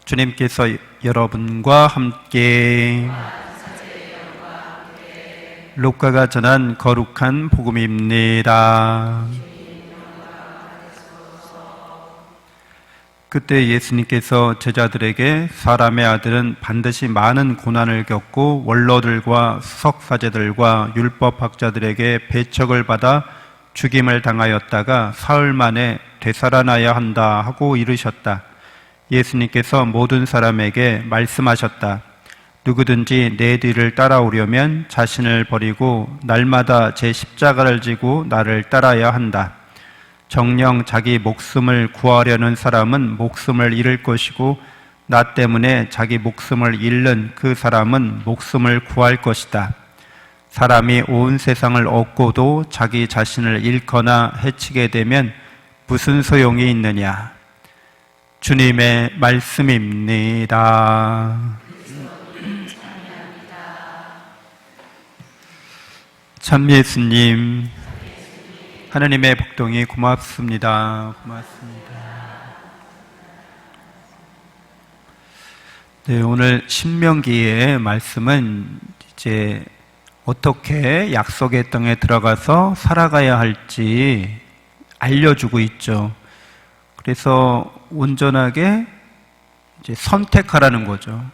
주님께서 여러분과 함께 루카가 전한 거룩한 복음입니다. 그때 예수님께서 제자들에게 사람의 아들은 반드시 많은 고난을 겪고 원로들과 수석사제들과 율법학자들에게 배척을 받아 죽임을 당하였다가 사흘 만에 되살아나야 한다 하고 이르셨다. 예수님께서 모든 사람에게 말씀하셨다. 누구든지 내 뒤를 따라오려면 자신을 버리고 날마다 제 십자가를 지고 나를 따라야 한다. 정녕 자기 목숨을 구하려는 사람은 목숨을 잃을 것이고 나 때문에 자기 목숨을 잃는 그 사람은 목숨을 구할 것이다. 사람이 온 세상을 얻고도 자기 자신을 잃거나 해치게 되면 무슨 소용이 있느냐. 주님의 말씀입니다. 참 예수님, 하나님의 복동이 고맙습니다. 고맙습니다. 네, 오늘 신명기의 말씀은 이제 어떻게 약속의 땅에 들어가서 살아가야 할지 알려주고 있죠. 그래서 온전하게 이제 선택하라는 거죠.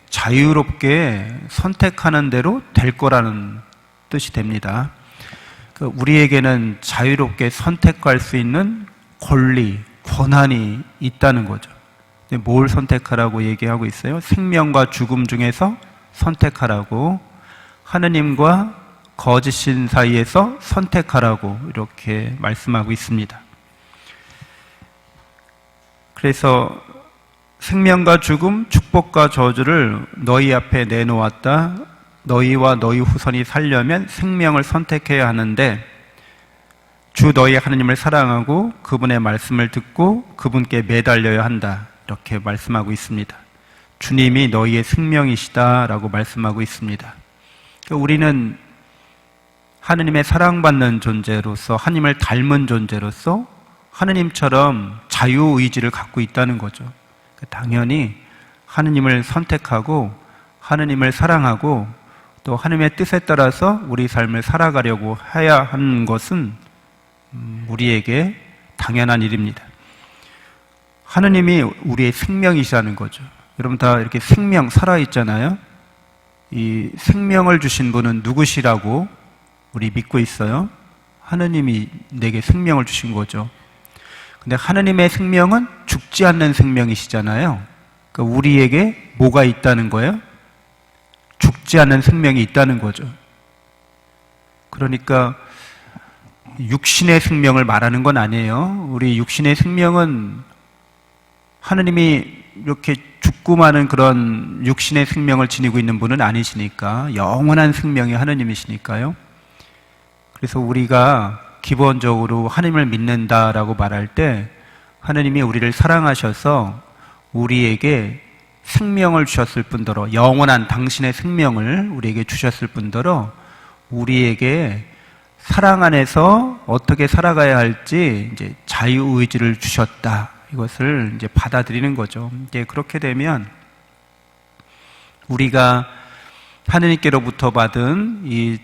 자유롭게 선택하는 대로 될 거라는 뜻이 됩니다. 우리에게는 자유롭게 선택할 수 있는 권리, 권한이 있다는 거죠. 뭘 선택하라고 얘기하고 있어요? 생명과 죽음 중에서 선택하라고, 하느님과 거짓신 사이에서 선택하라고 이렇게 말씀하고 있습니다. 그래서 생명과 죽음, 축복과 저주를 너희 앞에 내놓았다. 너희와 너희 후손이 살려면 생명을 선택해야 하는데 주 너희 하나님을 사랑하고 그분의 말씀을 듣고 그분께 매달려야 한다. 이렇게 말씀하고 있습니다. 주님이 너희의 생명이시다라고 말씀하고 있습니다. 우리는 하느님의 사랑받는 존재로서, 하나님을 닮은 존재로서 하느님처럼 자유의지를 갖고 있다는 거죠. 당연히 하느님을 선택하고 하느님을 사랑하고 또 하느님의 뜻에 따라서 우리 삶을 살아가려고 해야 하는 것은 우리에게 당연한 일입니다. 하느님이 우리의 생명이시라는 거죠. 여러분 다 이렇게 생명 살아있잖아요. 이 생명을 주신 분은 누구시라고 우리 믿고 있어요? 하느님이 내게 생명을 주신 거죠. 근데 하느님의 생명은 죽지 않는 생명이시잖아요. 그러니까 우리에게 뭐가 있다는 거예요? 죽지 않는 생명이 있다는 거죠. 그러니까 육신의 생명을 말하는 건 아니에요. 우리 육신의 생명은 하느님이 이렇게 죽고 마는 그런 육신의 생명을 지니고 있는 분은 아니시니까, 영원한 생명이 하느님이시니까요. 그래서 우리가 기본적으로 하느님을 믿는다라고 말할 때 하느님이 우리를 사랑하셔서 우리에게 생명을 주셨을 뿐더러, 영원한 당신의 생명을 우리에게 주셨을 뿐더러 우리에게 사랑 안에서 어떻게 살아가야 할지 이제 자유의지를 주셨다. 이것을 이제 받아들이는 거죠. 이제 그렇게 되면 우리가 하느님께로부터 받은 이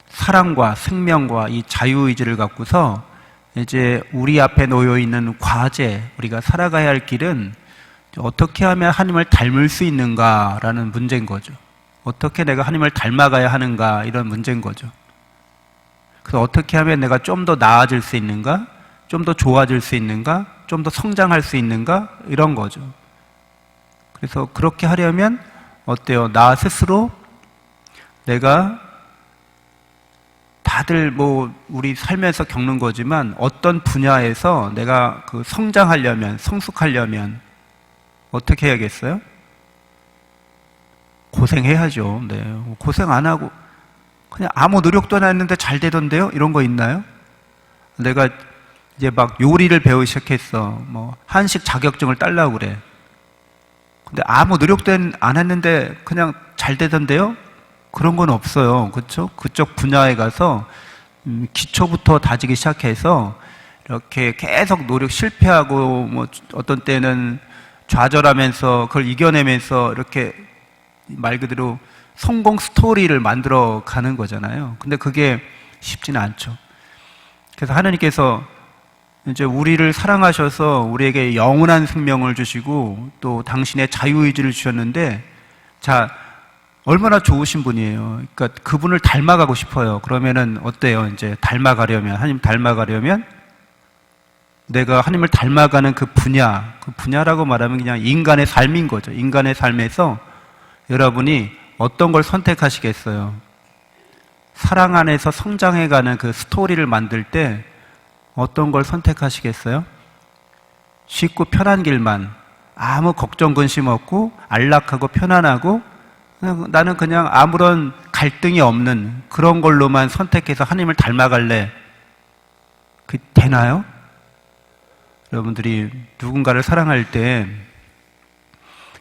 사랑과 생명과 이 자유의지를 갖고서 이제 우리 앞에 놓여 있는 과제, 우리가 살아가야 할 길은 어떻게 하면 하나님을 닮을 수 있는가라는 문제인 거죠. 어떻게 내가 하나님을 닮아가야 하는가, 이런 문제인 거죠. 그래서 어떻게 하면 내가 좀 더 나아질 수 있는가, 좀 더 좋아질 수 있는가, 좀 더 성장할 수 있는가, 이런 거죠. 그래서 그렇게 하려면 어때요? 나 스스로 내가 다들 뭐 우리 살면서 겪는 거지만 어떤 분야에서 내가 그 성장하려면, 성숙하려면 어떻게 해야겠어요? 고생해야죠. 네. 고생 안 하고 그냥 아무 노력도 안 했는데 잘 되던데요? 이런 거 있나요? 내가 이제 막 요리를 배우기 시작했어. 뭐 한식 자격증을 따려고 그래. 근데 아무 노력도 안 했는데 그냥 잘 되던데요? 그런 건 없어요. 그렇죠? 그쪽 분야에 가서 기초부터 다지기 시작해서 이렇게 계속 노력 실패하고 뭐 어떤 때는 좌절하면서 그걸 이겨내면서 이렇게 말 그대로 성공 스토리를 만들어 가는 거잖아요. 근데 그게 쉽지는 않죠. 그래서 하나님께서 이제 우리를 사랑하셔서 우리에게 영원한 생명을 주시고 또 당신의 자유의지를 주셨는데, 자, 얼마나 좋으신 분이에요. 그러니까 그분을 닮아가고 싶어요. 그러면은 어때요? 이제 닮아가려면, 하나님 닮아가려면 내가 하나님을 닮아가는 그 분야라고 말하면 그냥 인간의 삶인 거죠. 인간의 삶에서 여러분이 어떤 걸 선택하시겠어요? 사랑 안에서 성장해가는 그 스토리를 만들 때 어떤 걸 선택하시겠어요? 쉽고 편한 길만, 아무 걱정 근심 없고 안락하고 편안하고 나는 그냥 아무런 갈등이 없는 그런 걸로만 선택해서 하나님을 닮아갈래. 그 되나요? 여러분들이 누군가를 사랑할 때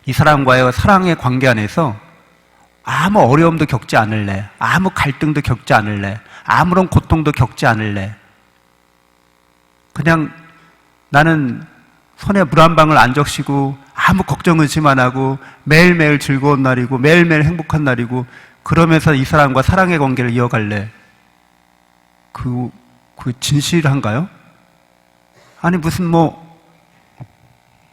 이 사람과의 사랑의 관계 안에서 아무 어려움도 겪지 않을래, 아무 갈등도 겪지 않을래, 아무런 고통도 겪지 않을래, 그냥 나는 손에 물 한 방울 안 적시고 아무 걱정 의심 안 하고 매일매일 즐거운 날이고 매일매일 행복한 날이고 그러면서 이 사람과 사랑의 관계를 이어갈래. 그 진실한가요? 아니 무슨 뭐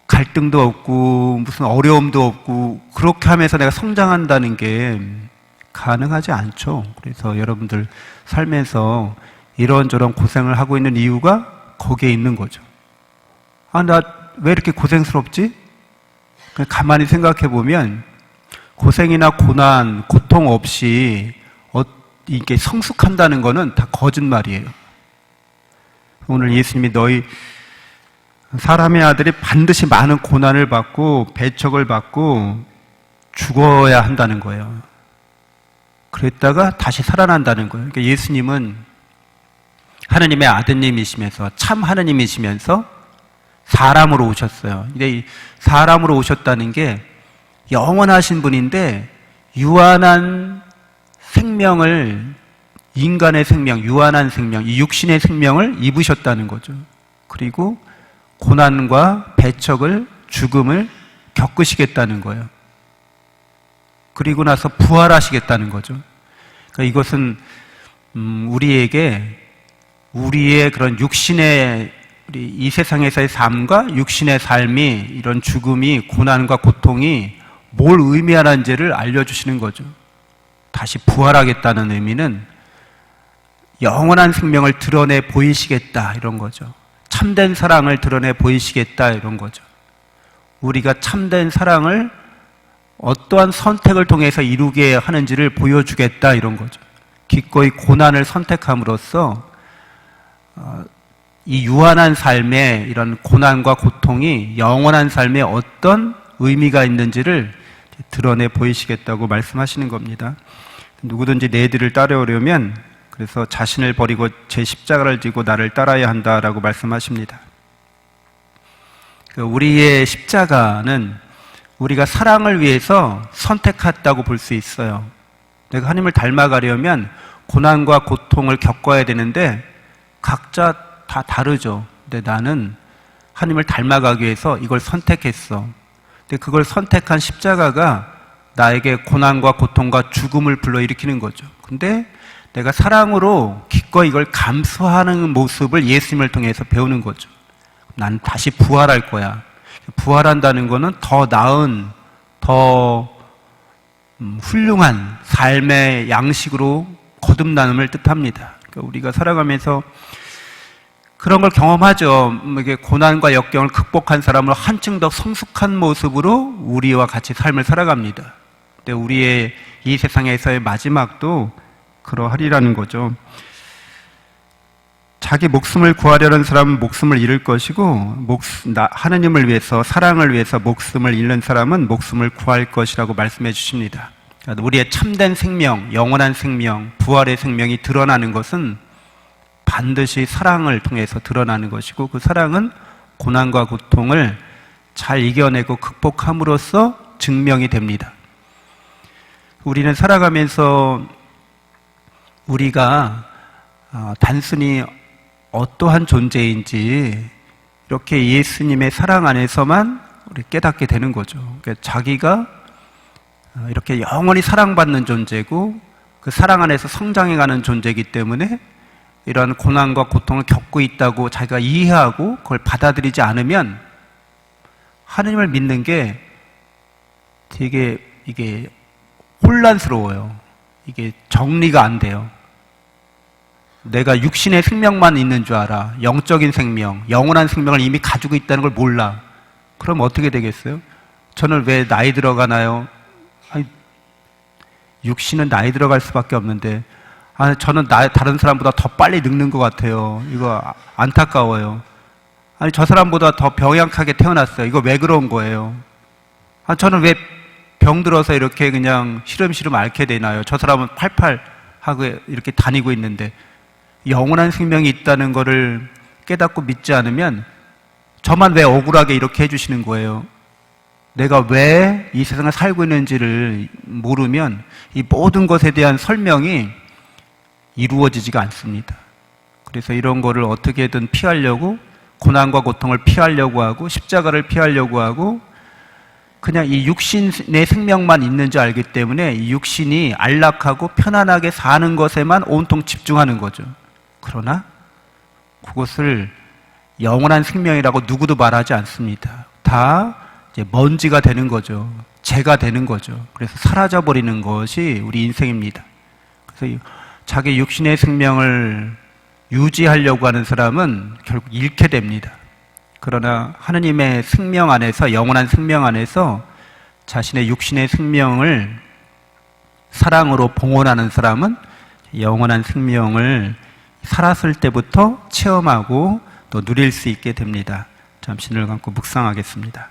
갈등도 없고 무슨 어려움도 없고 그렇게 하면서 내가 성장한다는 게 가능하지 않죠. 그래서 여러분들 삶에서 이런저런 고생을 하고 있는 이유가 거기에 있는 거죠. 아, 나 왜 이렇게 고생스럽지? 가만히 생각해 보면 고생이나 고난, 고통 없이 이게 성숙한다는 거는 다 거짓말이에요. 오늘 예수님이 너희 사람의 아들이 반드시 많은 고난을 받고 배척을 받고 죽어야 한다는 거예요. 그랬다가 다시 살아난다는 거예요. 그러니까 예수님은 하나님의 아드님이시면서 참 하나님이시면서 사람으로 오셨어요. 근데 이 사람으로 오셨다는 게 영원하신 분인데 유한한 생명을, 인간의 생명, 유한한 생명, 이 육신의 생명을 입으셨다는 거죠. 그리고 고난과 배척을, 죽음을 겪으시겠다는 거예요. 그리고 나서 부활하시겠다는 거죠. 그러니까 이것은 우리에게 우리의 그런 육신의 우리 이 세상에서의 삶과 육신의 삶이, 이런 죽음이, 고난과 고통이 뭘 의미하는지를 알려주시는 거죠. 다시 부활하겠다는 의미는 영원한 생명을 드러내 보이시겠다, 이런 거죠. 참된 사랑을 드러내 보이시겠다, 이런 거죠. 우리가 참된 사랑을 어떠한 선택을 통해서 이루게 하는지를 보여주겠다, 이런 거죠. 기꺼이 고난을 선택함으로써 이 유한한 삶의 이런 고난과 고통이 영원한 삶에 어떤 의미가 있는지를 드러내 보이시겠다고 말씀하시는 겁니다. 누구든지 내 뒤를 따르려면 그래서 자신을 버리고 제 십자가를 지고 나를 따라야 한다라고 말씀하십니다. 우리의 십자가는 우리가 사랑을 위해서 선택했다고 볼 수 있어요. 내가 하나님을 닮아가려면 고난과 고통을 겪어야 되는데 각자 다 다르죠. 근데 나는 하나님을 닮아가기 위해서 이걸 선택했어. 근데 그걸 선택한 십자가가 나에게 고난과 고통과 죽음을 불러일으키는 거죠. 근데 내가 사랑으로 기꺼이 이걸 감수하는 모습을 예수님을 통해서 배우는 거죠. 난 다시 부활할 거야. 부활한다는 거는 더 나은, 더 훌륭한 삶의 양식으로 거듭남을 뜻합니다. 그러니까 우리가 살아가면서 그런 걸 경험하죠. 이게 고난과 역경을 극복한 사람을 한층 더 성숙한 모습으로 우리와 같이 삶을 살아갑니다. 근데 우리의 이 세상에서의 마지막도 그러하리라는 거죠. 자기 목숨을 구하려는 사람은 목숨을 잃을 것이고 하나님을 위해서, 사랑을 위해서 목숨을 잃는 사람은 목숨을 구할 것이라고 말씀해 주십니다. 그러니까 우리의 참된 생명, 영원한 생명, 부활의 생명이 드러나는 것은 반드시 사랑을 통해서 드러나는 것이고, 그 사랑은 고난과 고통을 잘 이겨내고 극복함으로써 증명이 됩니다. 우리는 살아가면서 우리가 단순히 어떠한 존재인지 이렇게 예수님의 사랑 안에서만 우리 깨닫게 되는 거죠. 그러니까 자기가 이렇게 영원히 사랑받는 존재고 그 사랑 안에서 성장해가는 존재이기 때문에 이러한 고난과 고통을 겪고 있다고 자기가 이해하고 그걸 받아들이지 않으면 하느님을 믿는 게 되게 이게 혼란스러워요. 이게 정리가 안 돼요. 내가 육신의 생명만 있는 줄 알아. 영적인 생명, 영원한 생명을 이미 가지고 있다는 걸 몰라. 그럼 어떻게 되겠어요? 저는 왜 나이 들어가나요? 아니, 육신은 나이 들어갈 수밖에 없는데 저는 다른 사람보다 더 빨리 늙는 것 같아요. 이거 안타까워요. 아니, 저 사람보다 더 병약하게 태어났어요. 이거 왜 그런 거예요? 저는 왜 병들어서 이렇게 그냥 시름시름 앓게 되나요? 저 사람은 팔팔 하고 이렇게 다니고 있는데 영원한 생명이 있다는 것을 깨닫고 믿지 않으면 저만 왜 억울하게 이렇게 해주시는 거예요? 내가 왜 이 세상을 살고 있는지를 모르면 이 모든 것에 대한 설명이 이루어지지가 않습니다. 그래서 이런 거를 어떻게든 피하려고 고난과 고통을 피하려고 하고 십자가를 피하려고 하고 그냥 이 육신의 생명만 있는 줄 알기 때문에 이 육신이 안락하고 편안하게 사는 것에만 온통 집중하는 거죠. 그러나 그것을 영원한 생명이라고 누구도 말하지 않습니다. 다 이제 먼지가 되는 거죠. 재가 되는 거죠. 그래서 사라져버리는 것이 우리 인생입니다. 그래서 자기 육신의 생명을 유지하려고 하는 사람은 결국 잃게 됩니다. 그러나 하느님의 생명 안에서, 영원한 생명 안에서 자신의 육신의 생명을 사랑으로 봉헌하는 사람은 영원한 생명을 살았을 때부터 체험하고 또 누릴 수 있게 됩니다. 잠시 눈을 감고 묵상하겠습니다.